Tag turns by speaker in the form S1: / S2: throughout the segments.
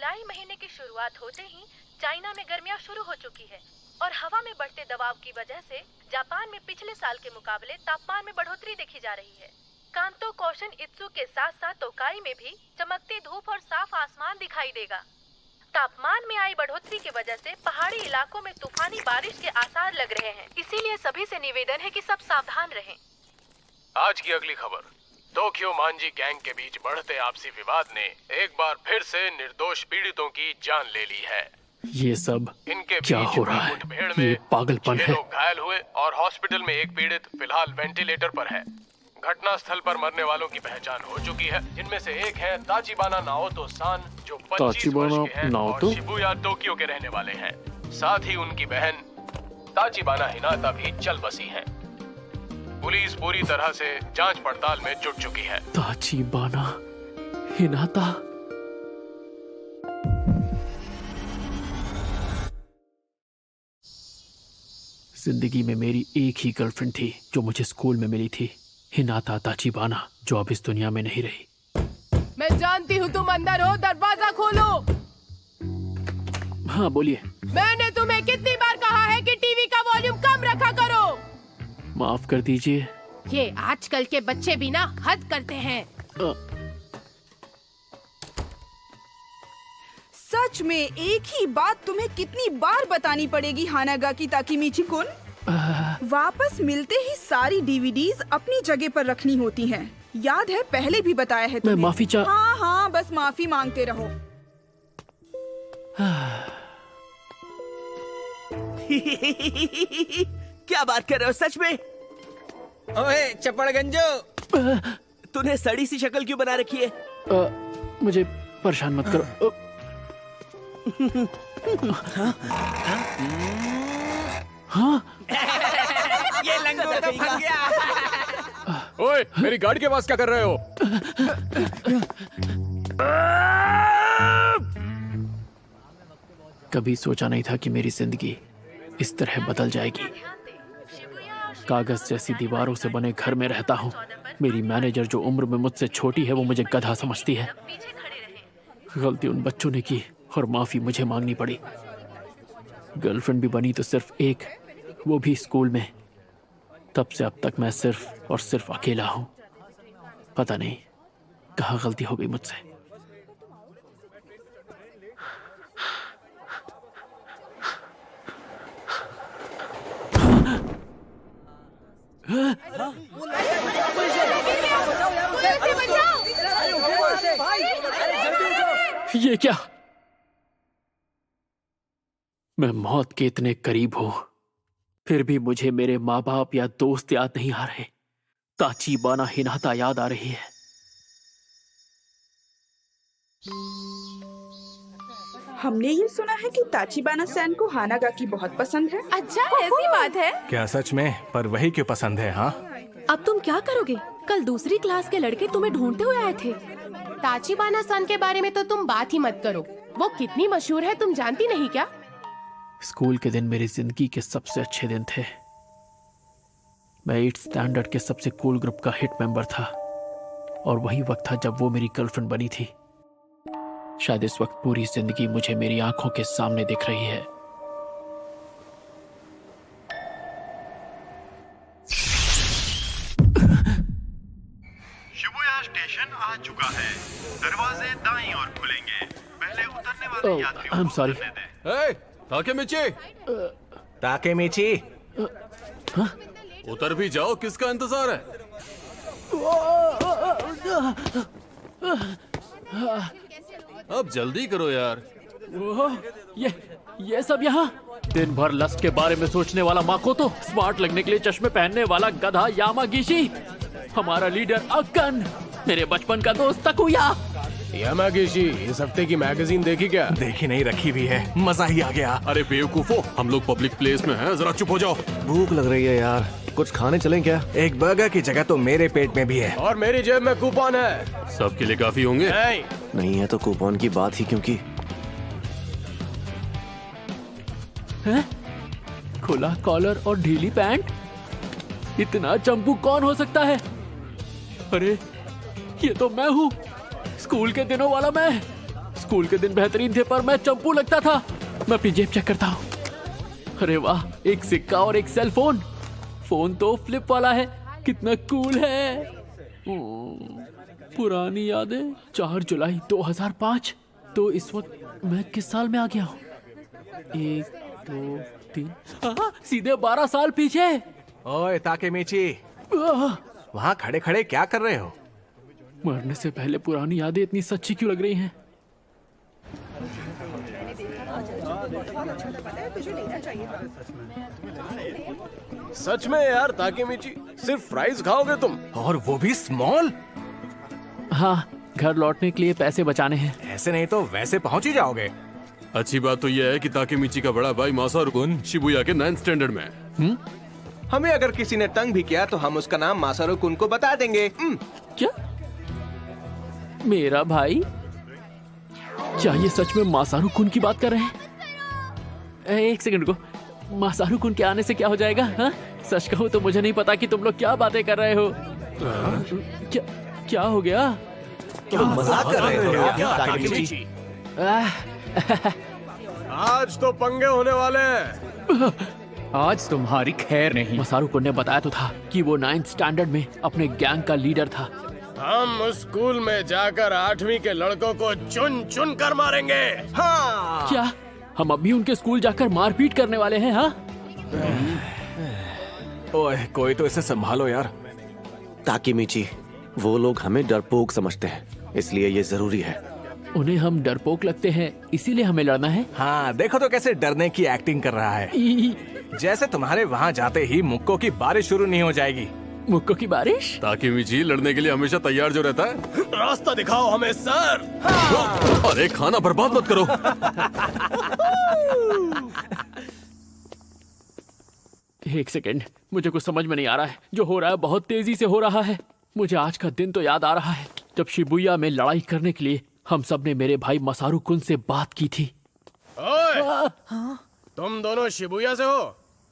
S1: जुलाई महीने की शुरुआत होते ही चाइना में गर्मियां शुरू हो चुकी है और हवा में बढ़ते दबाव की वजह से जापान में पिछले साल के मुकाबले तापमान में बढ़ोतरी देखी जा रही है। कांतो, कोशन इत्सु के साथ साथ तोकाई में भी चमकती धूप और साफ आसमान दिखाई देगा। तापमान में आई बढ़ोतरी की वजह से पहाड़ी इलाकों में तूफानी बारिश के आसार लग रहे हैं, इसीलिए सभी से निवेदन है कि सब सावधान रहें।
S2: आज की अगली खबर। टोक्यो मांजी गैंग के बीच बढ़ते आपसी विवाद ने एक बार फिर से निर्दोष पीड़ितों की जान ले ली है।
S3: ये सब
S2: इनके
S3: क्या हो रहा है? ये पागलपन है।
S2: 6 लोग घायल हुए और हॉस्पिटल में एक पीड़ित फिलहाल वेंटिलेटर पर है। घटनास्थल पर मरने वालों की पहचान हो चुकी है, जिनमें से एक है ताचिबाना नाओतो सान, जो 25 वर्ष के हैं और शिबुया टोक्यो के रहने वाले हैं। साथ ही उनकी बहन ताचिबाना हिनाता भी चल बसी है। पुलिस पूरी तरह से जांच पड़ताल में जुट चुकी है।
S3: ताचिबाना हिनाता। जिंदगी में मेरी एक ही गर्लफ्रेंड थी जो मुझे स्कूल में मिली थी, हिनाता ताचिबाना, जो अब इस दुनिया में नहीं रही।
S4: मैं जानती हूँ तुम अंदर हो, दरवाजा खोलो।
S3: हाँ बोलिए।
S4: मैंने तुम्हें कितनी बार कहा है कि टीवी का वॉल्यूम कम रखा करो।
S3: माफ कर दीजिए।
S4: ये आजकल के बच्चे भी ना हद करते हैं।
S5: सच में एक ही बात तुम्हें कितनी बार बतानी पड़ेगी हानागाकी ताकेमिची-कुन? वापस मिलते ही सारी डीवीडीज अपनी जगह पर रखनी होती हैं। याद है पहले भी बताया है तुम्हें।
S3: मैं माफी
S5: हाँ हाँ, बस माफी मांगते रहो।
S6: क्या बात कर रहे हो सच में? ओए चपड़गंजो, तूने सड़ी सी शक्ल क्यों बना रखी है?
S3: मुझे परेशान मत करो। हाँ?
S6: ये लंगोट तो फंस गया।
S2: ओए, मेरी गाड़ी के पास क्या कर रहे हो?
S3: कभी सोचा नहीं था कि मेरी जिंदगी इस तरह बदल जाएगी। कागज जैसी दीवारों से बने घर में रहता हूँ। मेरी मैनेजर, जो उम्र में मुझसे छोटी है, वो मुझे गधा समझती है। गलती उन बच्चों ने की और माफी मुझे मांगनी पड़ी। गर्लफ्रेंड भी बनी तो सिर्फ एक, वो भी स्कूल में। तब से अब तक मैं सिर्फ और सिर्फ अकेला हूँ। पता नहीं कहाँ गलती हो गई मुझसे। ये क्या? मैं मौत के इतने करीब हूं, फिर भी मुझे मेरे माँ बाप या दोस्त याद नहीं आ रहे। ताचिबाना हिनाता याद आ रही है।
S5: हमने ये सुना है कि ताचिबाना सैन को हानागाकी बहुत पसंद है।
S4: अच्छा, ऐसी बात है?
S7: क्या सच में? पर वही क्यों पसंद है? हाँ,
S4: अब तुम क्या करोगे? कल दूसरी क्लास के लड़के तुम्हें ढूंढते हुए आए थे। ताचिबाना सन के बारे में तो तुम बात ही मत करो। वो कितनी मशहूर है तुम जानती नहीं क्या?
S3: स्कूल के दिन मेरी जिंदगी के सबसे अच्छे दिन थे। मैं 8th स्टैंडर्ड के सबसे कूल ग्रुप का हिट मेंबर था और वही वक्त था जब वो मेरी गर्लफ्रेंड बनी थी। शायद इस वक्त पूरी जिंदगी मुझे मेरी आंखों के सामने दिख रही है।
S8: शिबुया स्टेशन आ चुका है। दरवाजे दाईं ओर खुलेंगे। पहले उतरने वाले यात्रियों
S3: आई एम
S8: को
S3: सॉरी।
S8: उतरने दें।
S7: ताकेमिची,
S2: उतर भी जाओ, किसका इंतजार है? अब जल्दी करो यार।
S3: ये सब यहाँ? दिन भर लस्ट के बारे में सोचने वाला माकोतो, स्मार्ट लगने के लिए चश्मे पहनने वाला गधा यामागिशी, हमारा लीडर अक्कन, मेरे बचपन का दोस्त तकुया।
S2: यामागिशी, इस हफ्ते की मैगजीन देखी क्या?
S7: देखी नहीं, रखी भी है। मजा ही आ गया।
S2: अरे बेवकूफो, हम लोग पब्लिक प्लेस में हैं, जरा चुप हो जाओ।
S9: भूख लग रही है यार, कुछ खाने चलें क्या?
S7: एक बर्गर की जगह तो मेरे पेट में भी है।
S2: और मेरी जेब में कूपन है। सबके लिए काफी होंगे।
S9: नहीं है तो कूपन की बात ही क्योंकि
S3: है? खुला कॉलर और ढीली पैंट? इतना चंपू कौन हो सकता है? अरे ये तो मैं हूँ, स्कूल के दिनों वाला मैं। स्कूल के दिन बेहतरीन थे पर मैं चंपू लगता था। मैं अपनी जेब चेक करता हूँ। अरे वाह, एक सिक्का और एक सेल फोन। फोन तो फ्लिप वाला है, कितना कूल है। पुरानी यादें। 4 जुलाई 2005। तो इस वक्त मैं किस साल में आ गया हूँ? 1 2 3 सीधे 12 साल पीछे।
S7: ओए ताकेमीची, वहाँ खड़े खड़े क्या कर रहे हो?
S3: मरने से पहले पुरानी यादें इतनी सच्ची क्यों लग रही हैं?
S2: सच में यार ताकेमीची, सिर्फ फ्राइज खाओगे तुम?
S7: और वो भी स्मॉल?
S3: हाँ, घर लौटने के लिए पैसे बचाने हैं।
S7: ऐसे नहीं तो वैसे पहुंच ही जाओगे।
S10: अच्छी बात तो यह है कि ताकेमीची का बड़ा भाई मासारू कुन शिबुया के 9th स्टैंडर्ड में है।
S6: हमें अगर किसी ने तंग भी किया तो हम उसका नाम मासारू कुन को बता देंगे।
S3: क्या? मेरा भाई? क्या ये सच में मासारू कुन की बात कर रहे हैं? एक सेकंड को, मासारू कुन के आने से क्या हो जाएगा? हाँ? सच कहूँ तो मुझे नहीं पता कि तुम लोग क्या बातें कर रहे हो। क्या हो गया?
S6: मजाक कर रहे हो क्या ताकेमीची?
S2: आज तो पंगे होने वाले हैं।
S11: आज तुम्हारी खैर नहीं।
S3: मासारू कुन ने बताया तो था कि वो 9th स्टैंडर्ड में अपने गैंग का लीडर था।
S2: हम उस स्कूल में जाकर 8वीं के लड़कों को चुन चुन कर मारेंगे।
S6: हाँ।
S3: क्या हम अभी उनके स्कूल जाकर मारपीट करने वाले हैं? हाँ?
S7: ओए कोई तो इसे संभालो यार।
S9: ताकेमीची, वो लोग हमें डरपोक समझते हैं, इसलिए ये जरूरी है।
S3: उन्हें हम डरपोक लगते हैं, इसीलिए हमें लड़ना है।
S7: हाँ देखो तो कैसे डरने की एक्टिंग कर रहा है। जैसे तुम्हारे वहाँ जाते ही मुक्कों की बारिश शुरू नहीं हो जाएगी।
S3: मुक्कों की बारिश?
S10: ताकेमीची लड़ने के लिए हमेशा तैयार जो रहता है।
S2: रास्ता दिखाओ हमें सर।
S10: अरे खाना बर्बाद मत करो।
S3: एक सेकेंड, मुझे कुछ समझ में नहीं आ रहा है। जो हो रहा है बहुत तेजी से हो रहा है। मुझे आज का दिन तो याद आ रहा है जब शिबुया में लड़ाई करने के लिए हम सब ने मेरे भाई मासारू कुन से बात की थी।
S2: ओए, तुम दोनों शिबुया से हो?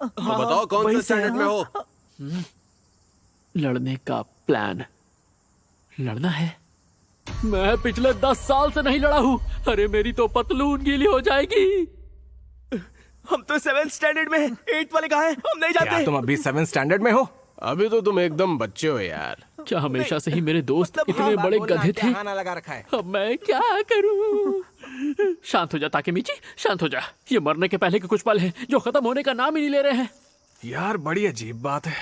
S10: तो बताओ कौन से स्टैंडर्ड में हो?
S3: लड़ने का प्लान। लड़ना है? मैं पिछले 10 साल से नहीं लड़ा हूँ। अरे मेरी तो पतलून गीली हो जाएगी।
S6: हम तो 7th स्टैंडर्ड में हैं। 8th वाले कहाँ हैं? हम नहीं
S7: क्या
S6: जाते।
S7: तुम अभी 7th स्टैंडर्ड में हो?
S2: अभी तो तुम एकदम बच्चे हो यार।
S3: क्या हमेशा से ही मेरे दोस्त
S6: मतलब
S3: इतने
S6: हाँ,
S3: बड़े
S6: बोलना
S3: गधे
S6: क्या
S3: थे?
S6: खाना लगा रखा है।
S3: अब मैं क्या करूं? शांत हो जा ताकेमीची, शांत हो जा। ये मरने के पहले के कुछ पल हैं जो खत्म होने का नाम ही नहीं ले रहे हैं।
S7: यार बड़ी अजीब बात है।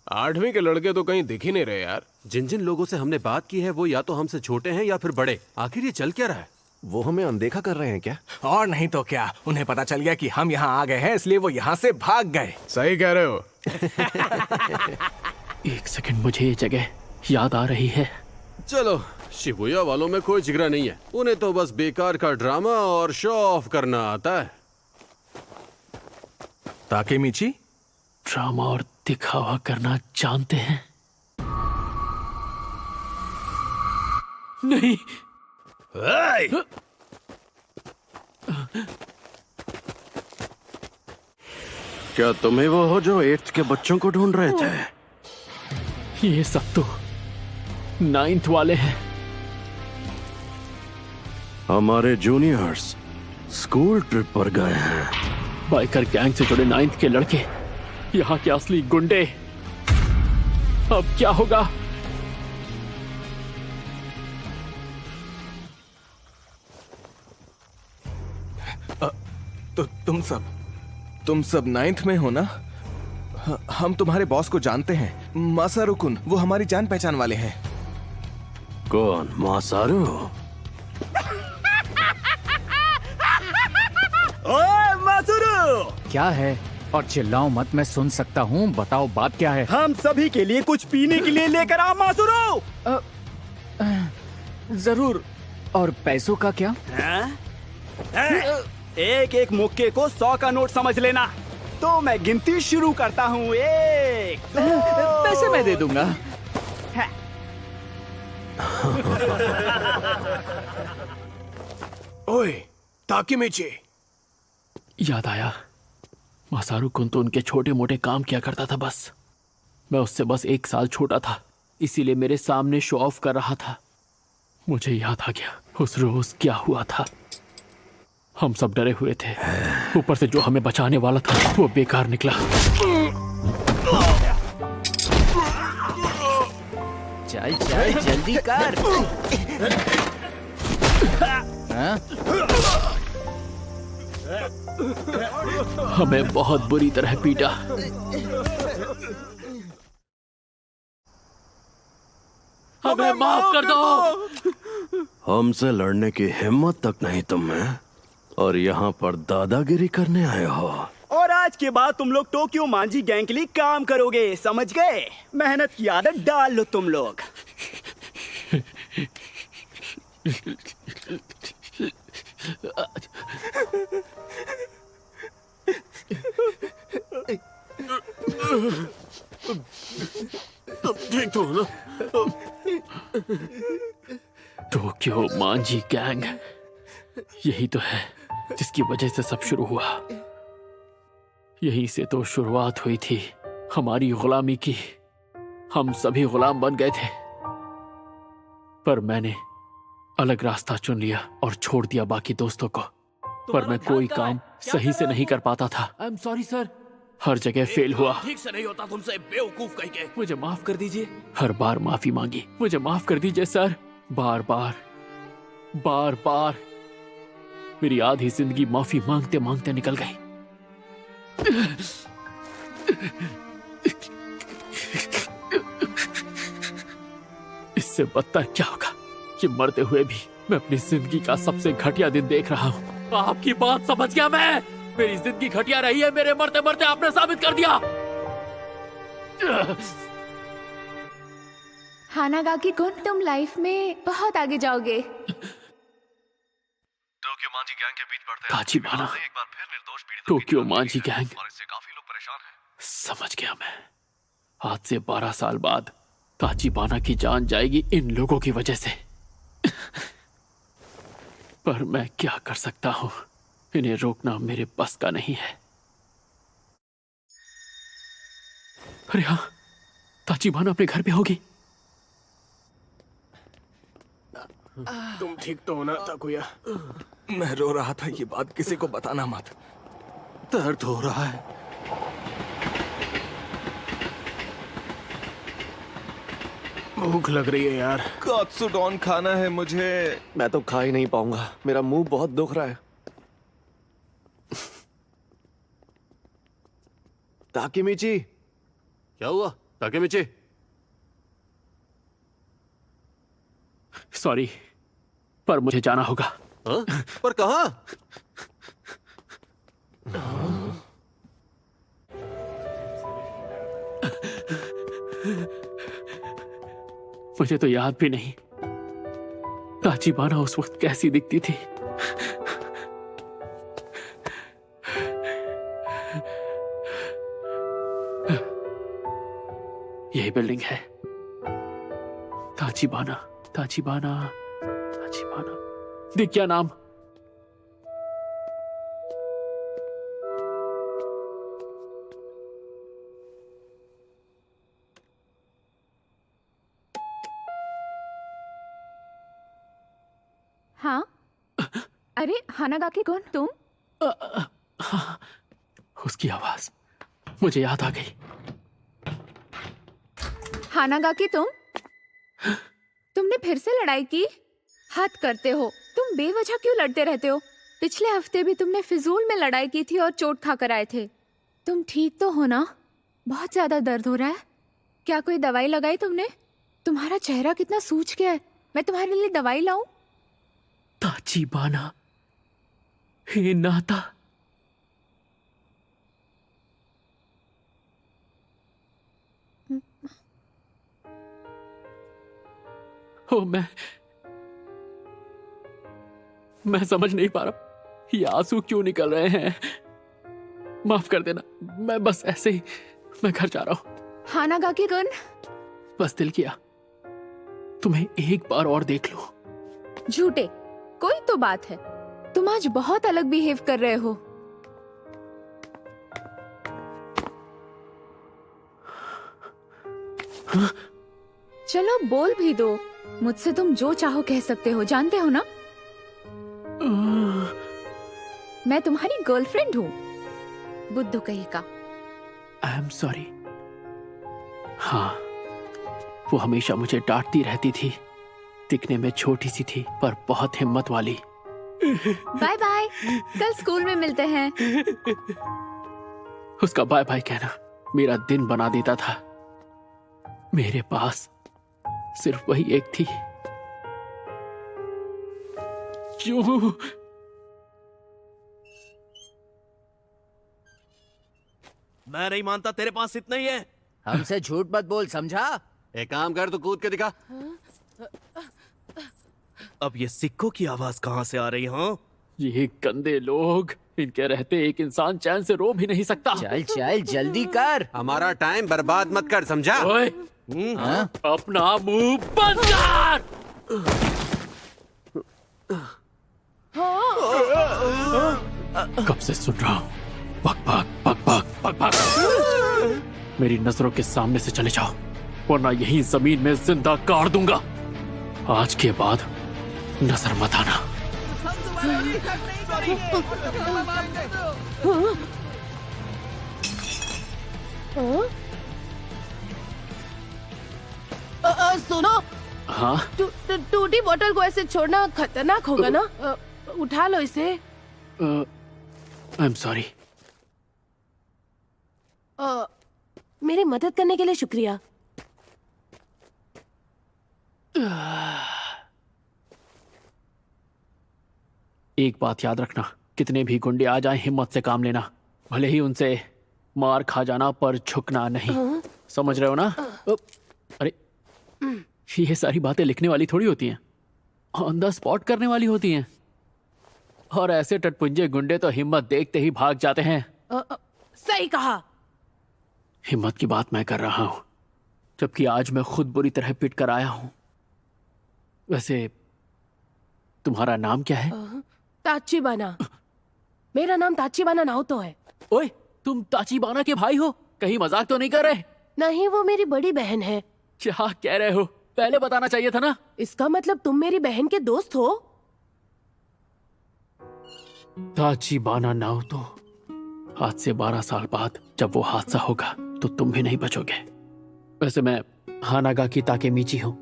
S2: 8वीं के लड़के तो कहीं दिख ही नहीं रहे यार।
S10: जिन जिन लोगों से हमने बात की है वो या तो हमसे छोटे हैं या फिर बड़े। आखिर ये चल क्या रहा है?
S9: वो हमें अनदेखा कर रहे हैं क्या?
S7: और नहीं तो क्या, उन्हें पता चल गया कि हम यहाँ आ गए हैं, इसलिए वो यहाँ से भाग गए।
S2: सही कह रहे हो।
S3: एक सेकंड, मुझे ये जगह याद आ रही है।
S10: चलो, शिबुया वालों में कोई जिगरा नहीं है। उन्हें तो बस बेकार का ड्रामा और शो ऑफ करना आता है।
S7: ताकेमीची,
S3: ड्रामा और दिखावा करना जानते हैं? नहीं।
S9: क्या तुम्हें वो हो जो 8th के बच्चों को ढूंढ रहे थे?
S3: ये सब तो 9th वाले हैं।
S9: हमारे जूनियर्स स्कूल ट्रिप पर गए हैं।
S3: बाइकर गैंग से जुड़े 9th के लड़के, यहाँ के असली गुंडे। अब क्या होगा?
S7: तो तुम सब 9th में हो ना? हम तुम्हारे बॉस को जानते हैं, मासारू कुन। वो हमारी जान पहचान वाले हैं।
S9: कौन? मासारू?
S6: ओए मासारू!
S11: क्या है? और चिल्लाओ मत, मैं सुन सकता हूँ। बताओ बात क्या है?
S6: हम सभी के लिए कुछ पीने के लिए लेकर आओ मासारू।
S11: जरूर। और पैसों का क्या?
S6: एक एक मुक्के को 100 का नोट समझ लेना। तो मैं गिनती शुरू करता हूँ। 1
S11: पैसे मैं दे दूंगा।
S2: ओए ताकेमीची,
S3: याद आया, मासारू कुन तो उनके छोटे मोटे काम किया करता था बस। मैं उससे बस 1 साल छोटा था, इसीलिए मेरे सामने शो ऑफ कर रहा था। मुझे याद आ गया उस रोज क्या हुआ था। हम सब डरे हुए थे। ऊपर से जो हमें बचाने वाला था वो बेकार निकला।
S11: चल चल जल्दी कर। हाँ?
S3: हमें बहुत बुरी तरह पीटा। हमें माफ कर दो।
S9: हमसे लड़ने की हिम्मत तक नहीं तुम में, और यहाँ पर दादागिरी करने आए हो।
S6: और आज के बाद तुम लोग टोक्यो मांझी गैंग के लिए काम करोगे, समझ गए? मेहनत की आदत डाल लो तुम लोग।
S10: ठीक तो हो ना?
S3: टोक्यो मांझी गैंग, यही तो है जिसकी वजह से सब शुरू हुआ। यहीं से तो शुरुआत हुई थी हमारी गुलामी की। हम सभी गुलाम बन गए थे, पर मैंने अलग रास्ता चुन लिया और छोड़ दिया बाकी दोस्तों को। पर मैं कोई काम सही से नहीं कर पाता था।
S6: I am sorry sir.
S3: हर जगह फेल हुआ।
S6: ठीक से नहीं होता तुमसे, बेवकूफ कहीं के।
S3: मुझे माफ कर दीजिए। हर बार माफी मांगी, मुझे माफ कर दीजिए सर। बार बार बार बार मेरी आधी जिंदगी माफी मांगते मांगते निकल गई। इससे बदतर क्या होगा कि मरते हुए भी मैं अपनी जिंदगी का सबसे घटिया दिन देख रहा हूँ। आपकी बात समझ गया मैं। मेरी जिंदगी घटिया रही है, मेरे मरते मरते आपने साबित कर दिया।
S12: हानागाकी कुन, तुम लाइफ में बहुत आगे जाओगे।
S8: टोक्यो मांझी गैंग के बीच बढ़ते
S3: ताचिबाना,
S8: एक बार फिर निर्दोष पीड़ितों
S3: टोक्यो मांझी गैंग,
S8: और इससे काफी लोग परेशान हैं।
S3: समझ गया मैं। आज से 12 साल बाद ताचिबाना की जान जाएगी इन लोगों की वजह से। पर मैं क्या कर सकता हूँ, इन्हें रोकना मेरे बस का नहीं है। अरे हाँ, ताचिबाना अपने घर पे होगी।
S7: तुम ठीक तो हो ना ताकुया? मैं रो रहा था, ये बात किसी को बताना मत।
S10: दर्द हो रहा है।
S7: भूख लग रही है यार। कात्सुडोन खाना है मुझे।
S9: मैं तो खा ही नहीं पाऊंगा, मेरा मुंह बहुत दुख रहा है। ताकेमिची।
S10: क्या हुआ ताकेमिची?
S3: सॉरी, पर मुझे जाना होगा।
S10: हाँ? पर कहाँ?
S3: मुझे तो याद भी नहीं ताचिबाना उस वक्त कैसी दिखती थी। यही बिल्डिंग है। ताचिबाना, ताचिबाना, ताचिबाना। देख क्या नाम।
S12: हाँ, अरे हानागाकी कुन, तुम?
S3: हाँ, उसकी आवाज मुझे याद आ गई।
S12: हानागाकी तुमने फिर से लड़ाई की? हद करते हो, तुम बेवजह क्यों लड़ते रहते हो? पिछले हफ्ते भी तुमने फिजूल में लड़ाई की थी और चोट खाकर आए थे। तुम ठीक तो हो ना? बहुत ज्यादा दर्द हो रहा है। क्या कोई दवाई लगाई तुमने? तुम्हारा चेहरा कितना सूज गया है। मैं तुम्हारे लिए दवाई लाऊं?
S3: ताचिबाना, हे नाता। ओ, मैं समझ नहीं पा रहा ये आंसू क्यों निकल रहे हैं। माफ कर देना, मैं बस ऐसे ही मैं घर जा रहा हूँ।
S12: हानागाकी कुन,
S3: बस दिल किया तुम्हें एक बार और देख लो।
S12: झूठे, कोई तो बात है। तुम आज बहुत अलग बिहेव कर रहे हो।
S3: हाँ?
S12: चलो बोल भी दो। मुझसे तुम जो चाहो कह सकते हो, जानते हो ना? मैं तुम्हारी गर्लफ्रेंड हूँ, बुद्धू कहीं का।
S3: आई एम सॉरी। हाँ, वो हमेशा मुझे डांटती रहती थी। दिखने में छोटी सी थी पर बहुत हिम्मत वाली।
S12: बाय बाय, कल स्कूल में मिलते हैं।
S3: उसका बाय बाय कहना मेरा दिन बना देता था। मेरे पास सिर्फ वही एक थी। क्यों?
S6: मैं नहीं मानता, तेरे पास इतना ही है।
S11: हमसे झूठ मत बोल, समझा?
S10: एक काम कर, तू कूद के दिखा।
S6: अब ये सिक्कों की आवाज कहाँ से आ रही है? हाँ?
S3: ये गंदे लोग, इनके रहते एक इंसान चैन से रो भी नहीं सकता।
S11: चल चल जल्दी कर।
S10: हमारा टाइम बर्बाद मत कर, समझा?
S3: ओए, अपना मुंह बंद कर। कब से सुन रहा हूँ, बक बक बक बक बक बक। मेरी नजरों के सामने से चले जाओ, वरना यही जमीन में जिंदा गाड़ दूंगा। आज के बाद नजर मत आना।
S4: सुनो,
S3: हाँ,
S4: टूटी बोतल को ऐसे छोड़ना खतरनाक होगा ना। उठा लो इसे।
S3: आई एम सॉरी।
S4: मेरी मदद करने के लिए शुक्रिया।
S3: एक बात याद रखना, कितने भी गुंडे आ जाएं, हिम्मत से काम लेना। भले ही उनसे मार खा जाना, पर झुकना नहीं। समझ रहे हो ना? अरे, ये सारी बातें लिखने वाली थोड़ी होती हैं, ऑन द स्पॉट करने वाली होती हैं। और ऐसे टटपुंजे गुंडे तो हिम्मत देखते ही भाग जाते हैं।
S4: सही कहा।
S3: हिम्मत की बात मैं कर रहा हूं, जबकि आज मैं खुद बुरी तरह पिट कर आया हूं। वैसे तुम्हारा नाम क्या है?
S4: ताचिबाना। मेरा नाम ताचिबाना नाओतो है।
S3: ओए, तुम ताचिबाना के भाई हो? कहीं मजाक तो नहीं कर रहे?
S4: नहीं, वो मेरी बड़ी बहन है।
S3: क्या कह रहे हो? पहले बताना चाहिए था ना।
S4: इसका मतलब तुम मेरी बहन के दोस्त हो?
S3: ताचिबाना नाओतो, आज से 12 साल बाद जब वो हादसा होगा तो तुम भी नहीं बचोगे। वैसे मैं हानागा की ताकेमीची हूँ।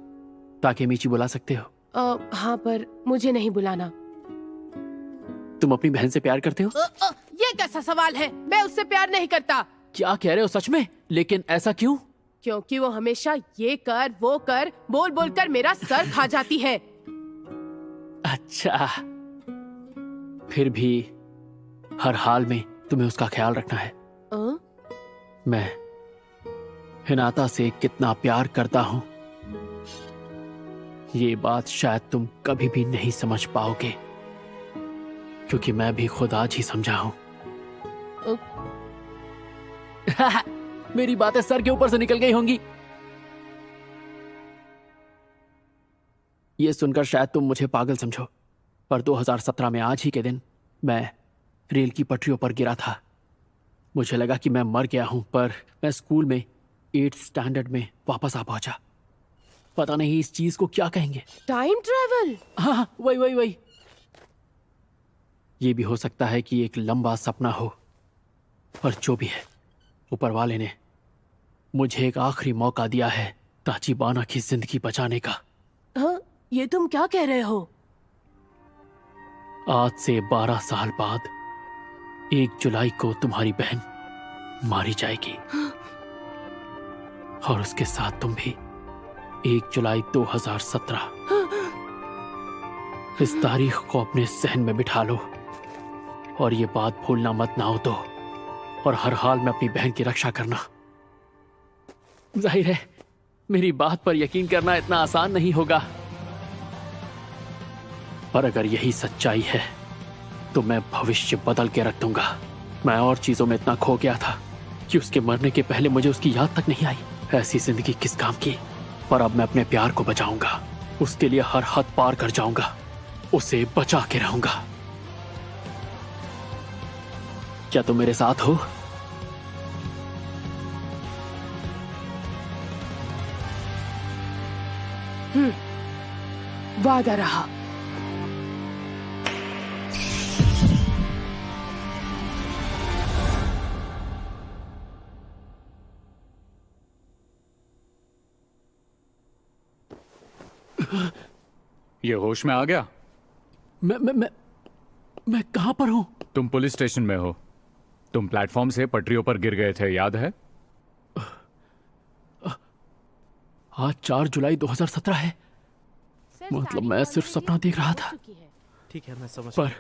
S3: ताकेमीची बुला सकते हो?
S4: हाँ, पर मुझे नहीं बुलाना।
S3: तुम अपनी बहन से प्यार करते हो?
S4: ये कैसा सवाल है? मैं उससे प्यार नहीं करता।
S3: क्या कह रहे हो सच में? लेकिन ऐसा क्यों?
S4: क्योंकि वो हमेशा ये कर वो कर बोल बोल कर मेरा सर खा जाती है।
S3: अच्छा, फिर भी हर हाल में तुम्हें उसका ख्याल रखना है। मैं हिनाता से कितना प्यार करता हूं, ये बात शायद तुम कभी भी नहीं समझ पाओगे, क्योंकि मैं भी खुद आज ही समझा हूं। मेरी बातें सर के ऊपर से निकल गई होंगी। ये सुनकर शायद तुम मुझे पागल समझो, पर 2017 में आज ही के दिन मैं रेल की पटरियों पर गिरा था। मुझे लगा कि मैं मर गया हूं, पर मैं स्कूल में 8th स्टैंडर्ड में वापस आ पहुंचा। पता नहीं इस चीज को क्या कहेंगे।
S4: Time travel?
S3: हाँ, वही। ये भी हो सकता है कि एक लंबा सपना हो, पर जो भी है, ऊपर वाले ने मुझे एक आखिरी मौका दिया है ताचिबाना की जिंदगी बचाने का।
S4: हाँ, ये तुम क्या कह रहे हो?
S3: आज से 12 साल बाद 1 जुलाई को तुम्हारी बहन मारी जाएगी, और उसके साथ तुम भी। 1 जुलाई 2017। इस तारीख को अपने जहन में बिठा लो, और ये बात भूलना मत नाओतो, और हर हाल में अपनी बहन की रक्षा करना। जाहिर है मेरी बात पर यकीन करना इतना आसान नहीं होगा, पर अगर यही सच्चाई है तो मैं भविष्य बदल के रख दूंगा। मैं और चीजों में इतना खो गया था कि उसके मरने के पहले मुझे उसकी याद तक नहीं आई। ऐसी जिंदगी किस काम की? पर अब मैं अपने प्यार को बचाऊंगा, उसके लिए हर हद पार कर जाऊंगा, उसे बचा के रहूंगा। क्या तुम मेरे साथ हो?
S4: वादा रहा।
S11: ये होश में आ गया?
S3: मैं कहां पर हूं?
S11: तुम पुलिस स्टेशन में हो। तुम प्लेटफॉर्म से पटरियों पर गिर गए थे, याद है?
S3: आज 4 जुलाई 2017 है। मतलब मैं सिर्फ सपना देख रहा था।
S6: ठीक है, मैं समझ
S3: पर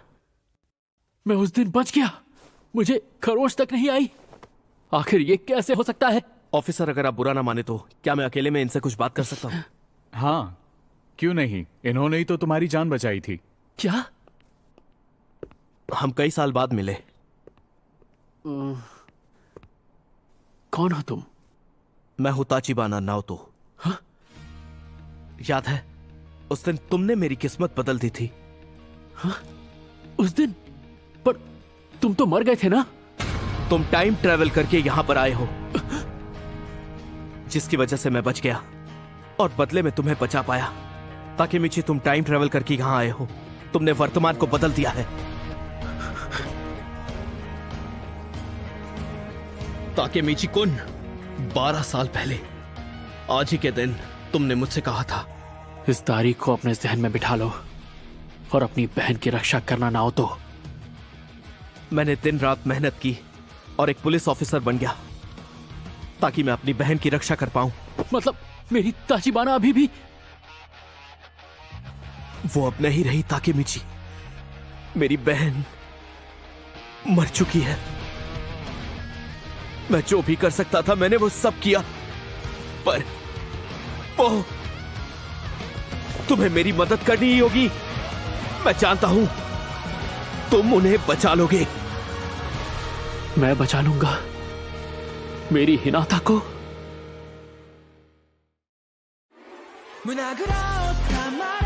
S3: मैं उस दिन बच गया। मुझे खरोश तक नहीं आई। आखिर ये कैसे हो सकता है?
S6: ऑफिसर, अगर आप बुरा ना माने तो क्या मैं अकेले में इनसे कुछ बात कर सकता हूँ?
S11: हाँ, क्यों नहीं? इन्होंने ही तो तुम्हारी जान बचाई थी।
S3: क्या?
S6: हम कई साल बाद मिले।
S3: कौन हो तुम?
S6: मैं हूं ताचिबाना नाओतो।
S3: हाँ?
S6: याद है उस दिन तुमने मेरी किस्मत बदल दी थी?
S3: हाँ? उस दिन? पर तुम तो मर गए थे ना?
S6: तुम टाइम ट्रेवल करके यहां पर आए हो, जिसकी वजह से मैं बच गया और बदले में तुम्हें बचा पाया। ताकेमिची, तुम टाइम ट्रेवल करके यहां आए हो। तुमने वर्तमान को बदल दिया है। ताकेमिची कुन, 12 साल पहले आज ही के दिन तुमने मुझसे कहा था,
S3: इस तारीख को अपने जहन में बिठा लो और अपनी बहन की रक्षा करना ना हो तो।
S6: मैंने दिन रात मेहनत की और एक पुलिस ऑफिसर बन गया ताकि मैं अपनी बहन की रक्षा कर पाऊं।
S3: मतलब मेरी ताचिबाना अभी भी?
S6: वो अब नहीं रही ताकेमिची। मेरी बहन मर चुकी है। मैं जो भी कर सकता था मैंने वो सब किया, पर वो तुम्हें मेरी मदद करनी ही होगी। मैं जानता हूं तुम उन्हें बचा लोगे।
S3: मैं बचा लूंगा मेरी हिनाता को।
S13: 문학으로 담아